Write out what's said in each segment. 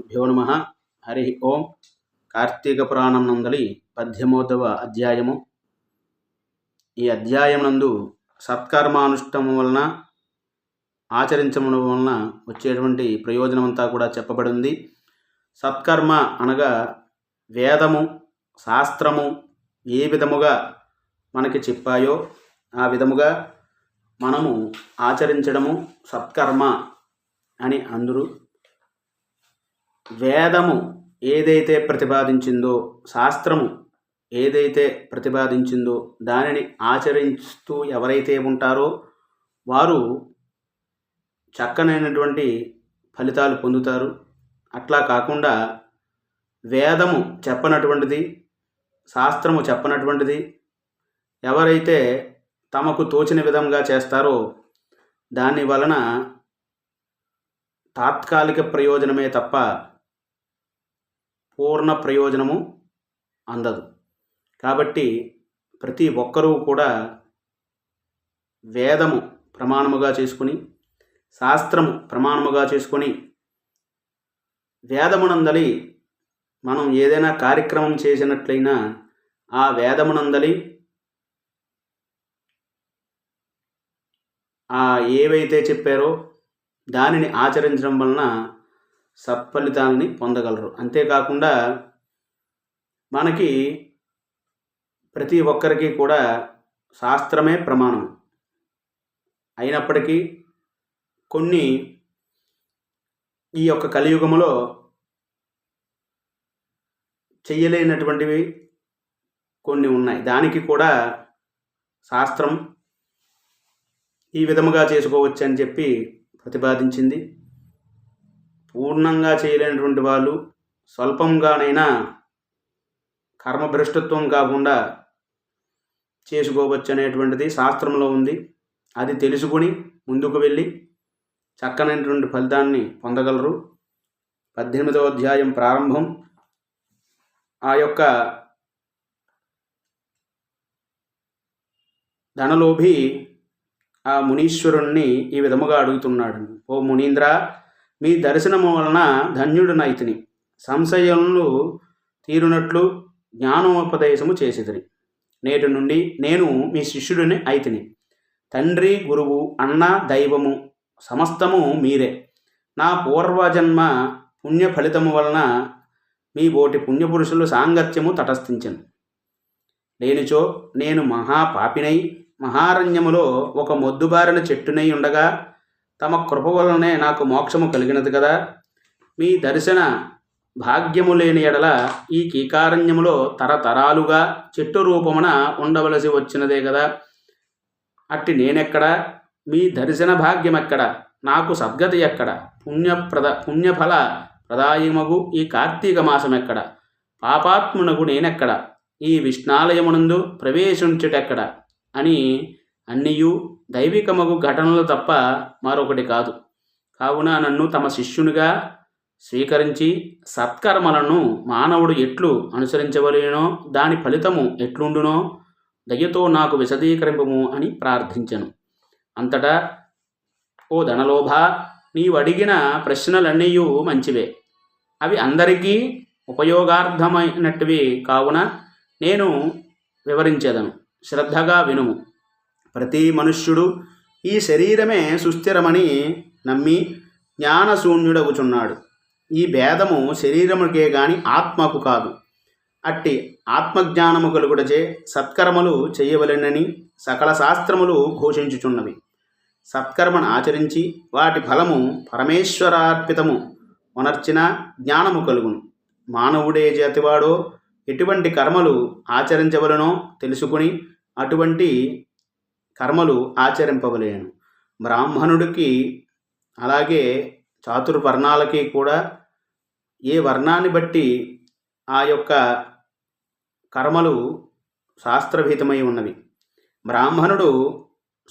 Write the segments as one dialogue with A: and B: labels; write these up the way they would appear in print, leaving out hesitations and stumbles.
A: శ్రీగురుభ్యో నమః. హరి ఓం. కార్తీక పురాణం నందలి 18వ అధ్యాయము. ఈ అధ్యాయం నందు సత్కర్మానుష్ఠము వలన ఆచరించడం వలన వచ్చేటువంటి ప్రయోజనం అంతా కూడా చెప్పబడింది. సత్కర్మ అనగా వేదము శాస్త్రము ఏ విధముగా మనకి చెప్పాయో ఆ విధముగా మనము ఆచరించడము సత్కర్మ అని అందరూ. వేదము ఏదైతే ప్రతిపాదించిందో, శాస్త్రము ఏదైతే ప్రతిపాదించిందో దానిని ఆచరిస్తూ ఎవరైతే ఉంటారో వారు చక్కనైనటువంటి ఫలితాలు పొందుతారు. అట్లా కాకుండా వేదము చెప్పనటువంటిది, శాస్త్రము చెప్పనటువంటిది ఎవరైతే తమకు తోచిన విధంగా చేస్తారో దాని వలన తాత్కాలిక ప్రయోజనమే తప్ప పూర్ణ ప్రయోజనము అందదు. కాబట్టి ప్రతి ఒక్కరూ కూడా వేదము ప్రమాణముగా చేసుకుని, శాస్త్రము ప్రమాణముగా చేసుకొని, వేదమునందలి మనం ఏదైనా కార్యక్రమం చేసినట్లయినా ఆ వేదమునందలి ఏవైతే చెప్పారో దానిని ఆచరించడం వలన సత్ఫలితాలని పొందగలరు. అంతేకాకుండా మనకి ప్రతి ఒక్కరికి కూడా శాస్త్రమే ప్రమాణం అయినప్పటికీ కొన్ని ఈ యొక్క కలియుగములో చెయ్యలేనటువంటివి కొన్ని ఉన్నాయి. దానికి కూడా శాస్త్రం ఈ విధముగా చేసుకోవచ్చు అని చెప్పి ప్రతిపాదించింది. పూర్ణంగా చేయలేనటువంటి వాళ్ళు స్వల్పంగానైనా కర్మభ్రష్టత్వం కాకుండా చేసుకోవచ్చు అనేటువంటిది శాస్త్రంలో ఉంది. అది తెలుసుకుని ముందుకు వెళ్ళి చక్కనైనటువంటి ఫలితాన్ని పొందగలరు. 18వ అధ్యాయం ప్రారంభం. ఆ యొక్క ధనలోభి ఆ మునీశ్వరుణ్ణి ఈ విధముగా అడుగుతున్నాడు. ఓ మునీంద్ర, మీ దర్శనము వలన ధన్యుడునైతిని. సంశయములు తీరునట్లు జ్ఞానోపదేశము చేసిదిరి. నేటి నుండి నేను మీ శిష్యుడిని అయితిని. తండ్రి, గురువు, అన్న, దైవము సమస్తము మీరే. నా పూర్వజన్మ పుణ్య ఫలితము వలన మీ బోటి పుణ్యపురుషులు సాంగత్యము తటస్థించను. లేనిచో నేను మహాపాపినై మహారణ్యములో ఒక మొద్దుబారిన చెట్టునై ఉండగా తమ కృప వలనే నాకు మోక్షము కలిగినది కదా. మీ దర్శన భాగ్యము లేని ఎడల ఈ కీకారణ్యములో తరతరాలుగా చెట్టు రూపమున ఉండవలసి వచ్చినదే కదా. అట్టి నేనెక్కడ? మీ దర్శన భాగ్యం ఎక్కడ? నాకు సద్గతి ఎక్కడ? పుణ్యఫల ప్రదాయమగు ఈ కార్తీక మాసం ఎక్కడ? పాపాత్మునకు నేనెక్కడ? ఈ విష్ణాలయమునందు ప్రవేశించుటెక్కడ? అని అన్నియు దైవికమగు ఘటనలు తప్ప మరొకటి కాదు. కావున నన్ను తమ శిష్యునిగా స్వీకరించి సత్కర్మలను మానవుడు ఎట్లు అనుసరించవలేనో దాని ఫలితము ఎట్లుండునో దయతో నాకు విశదీకరింపము అని ప్రార్థించెను. అంతటా, ఓ ధనలోభ, నీవు అడిగిన ప్రశ్నలన్నీయు మంచివే. అవి అందరికీ ఉపయోగార్థమైనటివి కావున నేను వివరించేదను. శ్రద్ధగా వినుము. ప్రతి మనుష్యుడు ఈ శరీరమే సుస్థిరమని నమ్మి జ్ఞానశూన్యుడగుచున్నాడు. ఈ భేదము శరీరముకే గాని ఆత్మకు కాదు. అట్టి ఆత్మజ్ఞానము కలుగుటచే సత్కర్మలు చేయవలెనని సకల శాస్త్రములు ఘోషించుచున్నవి. సత్కర్మను ఆచరించి వాటి ఫలము పరమేశ్వరార్పితము వనర్చిన జ్ఞానము కలుగును. మానవుడే జాతివాడో ఎటువంటి కర్మలు ఆచరించవలనో తెలుసుకుని అటువంటి కర్మలు ఆచరింపవలేను. బ్రాహ్మణుడికి అలాగే చాతుర్వర్ణాలకి కూడా ఏ వర్ణాన్ని బట్టి ఆ యొక్క కర్మలు శాస్త్రభీతమై ఉన్నవి. బ్రాహ్మణుడు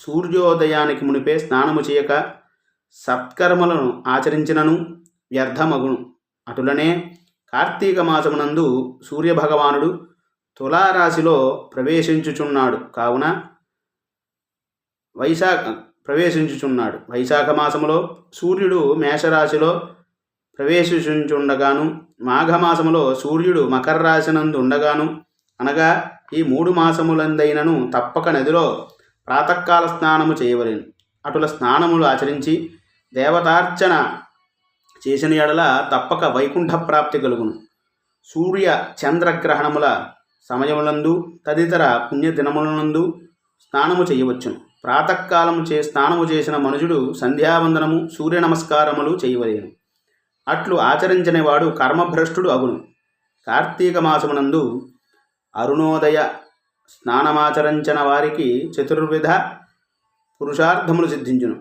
A: సూర్యోదయానికి మునిపే స్నానము చేయక సత్కర్మలను ఆచరించినను వ్యర్థమగును. అటులనే కార్తీక మాసమునందు సూర్యభగవానుడు తులారాశిలో ప్రవేశించుచున్నాడు. కావున వైశాఖ మాసములో సూర్యుడు మేషరాశిలో ప్రవేశించుండగాను, మాఘమాసములో సూర్యుడు మకర రాశినందు ఉండగాను, అనగా ఈ 3 మాసములందైనను తప్పక నదిలో ప్రాతకాల స్నానము చేయవలెను. అటుల స్నానములు ఆచరించి దేవతార్చన చేసిన ఎడల తప్పక వైకుంఠ ప్రాప్తి కలుగును. సూర్య చంద్రగ్రహణముల సమయములందు తదితర పుణ్యదినములందు స్నానము చేయవచ్చును. ప్రాతకాలము స్నానము చేసిన మనుజుడు సంధ్యావందనము, సూర్య నమస్కారములు చేయవలేను. అట్లు ఆచరించని వాడు కర్మభ్రష్టుడు అగును. కార్తీక మాసమునందు అరుణోదయ స్నానమాచరించిన వారికి చతుర్విధ పురుషార్థములు సిద్ధించును.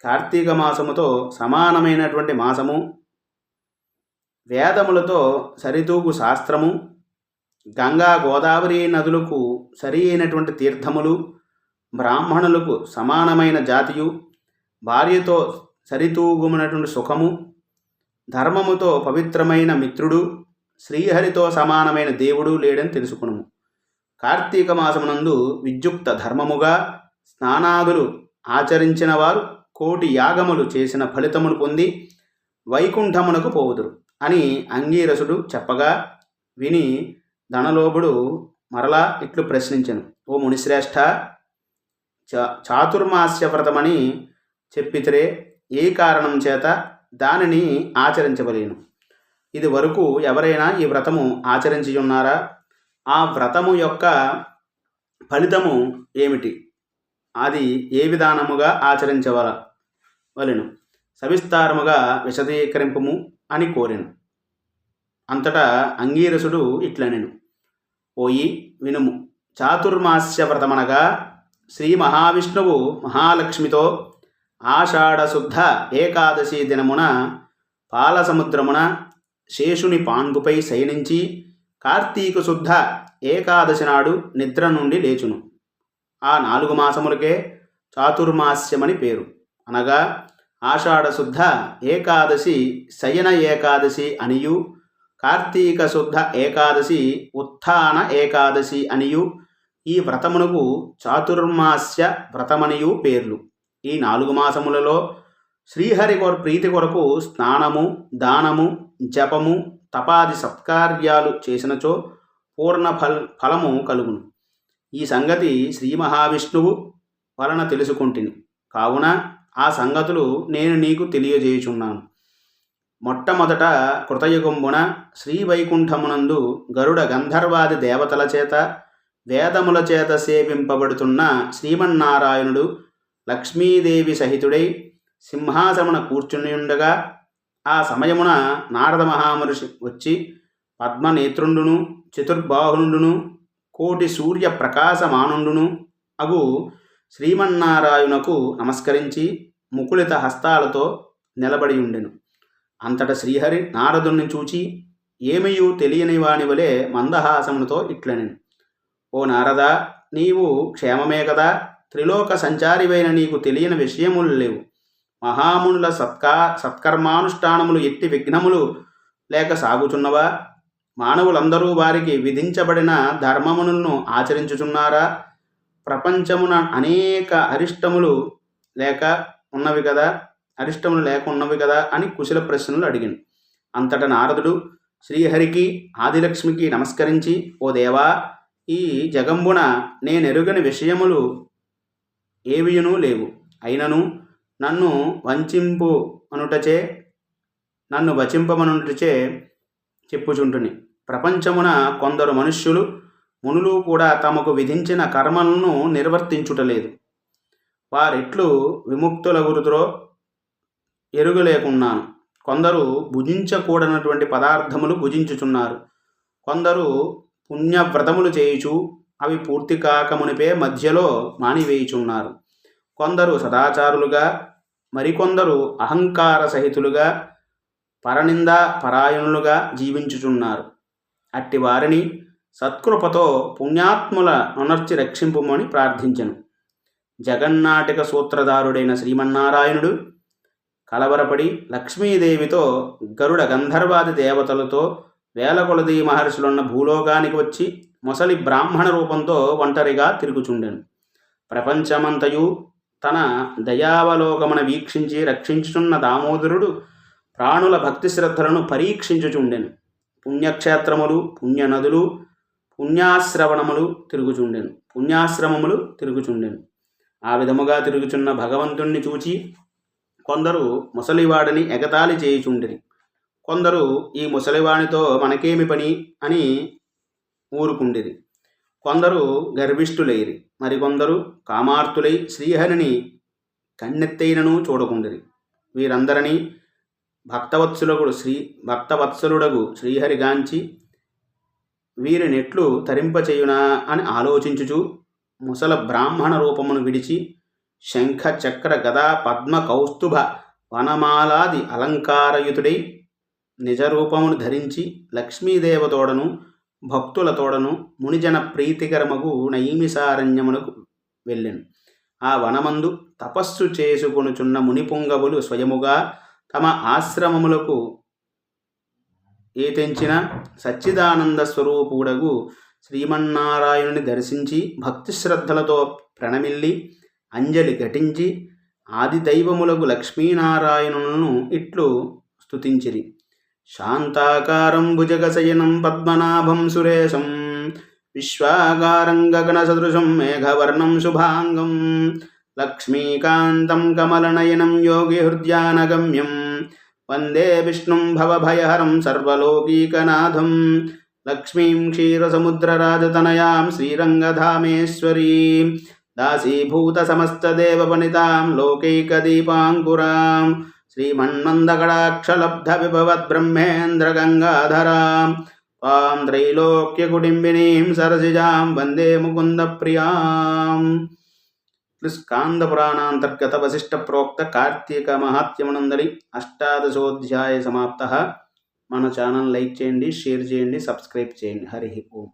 A: కార్తీక మాసముతో సమానమైనటువంటి మాసము, వేదములతో సరితూగు శాస్త్రము, గంగా గోదావరి నదులకు సరి అయినటువంటి తీర్థములు, బ్రాహ్మణులకు సమానమైన జాతియు, భార్యతో సరితూగునటువంటి సుఖము, ధర్మముతో పవిత్రమైన మిత్రుడు, శ్రీహరితో సమానమైన దేవుడు లేడని తెలుసుకును. కార్తీక మాసమునందు విద్యుక్త ధర్మముగా స్నానాదులు ఆచరించిన వారు కోటి యాగములు చేసిన ఫలితమును పొంది వైకుంఠమునకు పోవుదురు అని అంగీరసుడు చెప్పగా విని ధనలోభుడు మరలా ఇట్లు ప్రశ్నించెను. ఓ మునిశ్రేష్ఠ, చాతుర్మాస్య వ్రతమని చెప్పితిరే, ఏ కారణం చేత దానిని ఆచరించవలేను? ఇది వరకు ఎవరైనా ఈ వ్రతము ఆచరించి ఉన్నారా? ఆ వ్రతము యొక్క ఫలితము ఏమిటి? అది ఏ విధానముగా ఆచరించవలెను? సవిస్తారముగా విశదీకరింపుము అని కోరెను. అంతటా అంగీరసుడు ఇట్లనెను. ఓయి వినుము. చాతుర్మాస్య వ్రతమనగా శ్రీ మహావిష్ణువు మహాలక్ష్మితో ఆషాఢశుద్ధ ఏకాదశి దినమున పాలసముద్రమున శేషుని పాన్పుపై శయనించి కార్తీక శుద్ధ ఏకాదశి నాడు నిద్ర నుండి లేచును. ఆ 4 మాసములకే చాతుర్మాస్యమని పేరు. అనగా ఆషాఢశుద్ధ ఏకాదశి శయన ఏకాదశి అనియు, కార్తీక శుద్ధ ఏకాదశి ఉత్థాన ఏకాదశి అనియు ఈ వ్రతమునకు చాతుర్మాస్య వ్రతమనియు పేర్లు. ఈ 4 మాసములలో శ్రీహరి ప్రీతి కొరకు స్నానము, దానము, జపము, తపాది సత్కార్యాలు చేసినచో పూర్ణ ఫలము కలుగును. ఈ సంగతి శ్రీ మహావిష్ణువు వలన తెలుసుకుంటుని. కావున ఆ సంగతులు నేను నీకు తెలియజేయుచున్నాను. మొట్టమొదట కృతయుగంబున శ్రీవైకుంఠమునందు గరుడ గంధర్వాది దేవతల చేత వేదముల చేత సేవింపబడుతున్న శ్రీమన్నారాయణుడు లక్ష్మీదేవి సహితుడై సింహాసనమున కూర్చునియుండగా ఆ సమయమున నారద మహామహర్షి వచ్చి పద్మనేత్రుండును, చతుర్బాహునుడును, కోటి సూర్య ప్రకాశమానుండును అగు శ్రీమన్నారాయణునకు నమస్కరించి ముకుళిత హస్తాలతో నిలబడి ఉండెను. అంతట శ్రీహరి నారదుని చూచి ఏమయూ తెలియని వాని వలె మందహాసములతో ఇట్లనెను. ఓ నారద, నీవు క్షేమమే కదా? త్రిలోక సంచారివైన నీకు తెలియని విషయములు లేవు. మహామునుల సత్కర్మానుష్ఠానములు ఎట్టి విఘ్నములు లేక సాగుచున్నవా? మానవులందరూ వారికి విధించబడిన ధర్మములను ఆచరించుచున్నారా? ప్రపంచమున అనేక అరిష్టములు లేక ఉన్నవి కదా అని కుశల ప్రశ్నలు అడిగాను. అంతటా నారదుడు శ్రీహరికి ఆదిలక్ష్మికి నమస్కరించి, ఓ దేవా, ఈ జగంబున నేనెరుగని విషయములు ఏవియునూ లేవు. అయినను నన్ను వచింపమనుటచే చెప్పుచుంటుని. ప్రపంచమున కొందరు మనుష్యులు, మునులు కూడా తమకు విధించిన కర్మలను నిర్వర్తించుటలేదు. వారెట్లు విముక్తులగురుతురో ఎరుగలేకున్నాను. కొందరు భుజించకూడనటువంటి పదార్థములు భుజించుచున్నారు. కొందరు పుణ్యవ్రతములు చేయుచు అవి పూర్తి కాకమునిపే మధ్యలో మానివేయుచున్నారు. కొందరు సదాచారులుగా, మరికొందరు అహంకార సహితులుగా, పరనింద పరాయణులుగా జీవించుచున్నారు. అట్టి వారిని సత్కృపతో పుణ్యాత్ముల నొనర్చి రక్షింపుమని ప్రార్థించెను. జగన్నాటక సూత్రధారుడైన శ్రీమన్నారాయణుడు కలవరపడి లక్ష్మీదేవితో గరుడ గంధర్వాది దేవతలతో వేల కొలది మహర్షులున్న భూలోకానికి వచ్చి మొసలి బ్రాహ్మణ రూపంతో ఒంటరిగా తిరుగుచుండెను. ప్రపంచమంతయు తన దయావలోకమున వీక్షించి రక్షించుచున్న దామోదరుడు ప్రాణుల భక్తి శ్రద్ధలను పరీక్షించుచుండెను. పుణ్యక్షేత్రములు, పుణ్యనదులు, పుణ్యాశ్రవణములు తిరుగుచుండెను. ఆ విధముగా తిరుగుచున్న భగవంతుణ్ణి చూచి కొందరు ముసలివాడిని ఎగతాళి చేయుచుండిరి. కొందరు ఈ ముసలివానితో మనకేమి పని అని ఊరుకుండిరి. కొందరు గర్విష్ఠులైరి. మరికొందరు కామార్తులై శ్రీహరిని కన్నెత్తైనను చూడకుండిరి. వీరందరినీ భక్తవత్సలుడగు శ్రీహరిగాంచి వీరినెట్లు తరింపచేయునా అని ఆలోచించుచు ముసల బ్రాహ్మణ రూపమును విడిచి శంఖ చక్ర గదా పద్మ కౌస్తుభ వనమాలాది అలంకారయుతుడై నిజరూపమును ధరించి లక్ష్మీదేవతోడను భక్తులతోడను మునిజన ప్రీతికరమగు నైమిసారణ్యమునకు వెళ్ళెను. ఆ వనమందు తపస్సు చేసుకొనుచున్న మునిపుంగవులు స్వయముగా తమ ఆశ్రమములకు ఏతెంచిన సచ్చిదానంద స్వరూపుడగు శ్రీమన్నారాయణుని దర్శించి భక్తి శ్రద్ధలతో ప్రణమిల్లి అంజలి ఘటించి ఆదిదైవములగు లక్ష్మీనారాయణులను ఇట్లు స్తుతించిరి. శాంతాకారం భుజగశయనం పద్మనాభం సురేశం విశ్వాకారం గగనసదృశం మేఘవర్ణం శుభాంగం లక్ష్మీకాంతం కమలనయనం యోగిహృద్యానగమ్యం వందే విష్ణుం భవభయహరం సర్వలోకీకనాథం లక్ష్మీం క్షీరసముద్రరాజతనయాం శ్రీరంగధామేశ్వరీం దాసీభూతసమస్తదేవవనితాం లోకైకదీపాంకురాం శ్రీమన్మందకటాక్షలబ్ధవిభవద్బ్రహ్మేంద్రగంగాధరాం త్వాం త్రైలోక్యకుటుంబినీం సరసిజాం వందే ముకుందప్రియాం. స్కాంద పురాణాంతర్గత వశిష్ఠ ప్రోక్త కార్తీక మహాత్మ్యమునందలి 18వ అధ్యాయ సమాప్త. మన ఛానల్ లైక్ చేయండి, షేర్ చేయండి, సబ్స్క్రైబ్ చేయండి. హరి ఓం.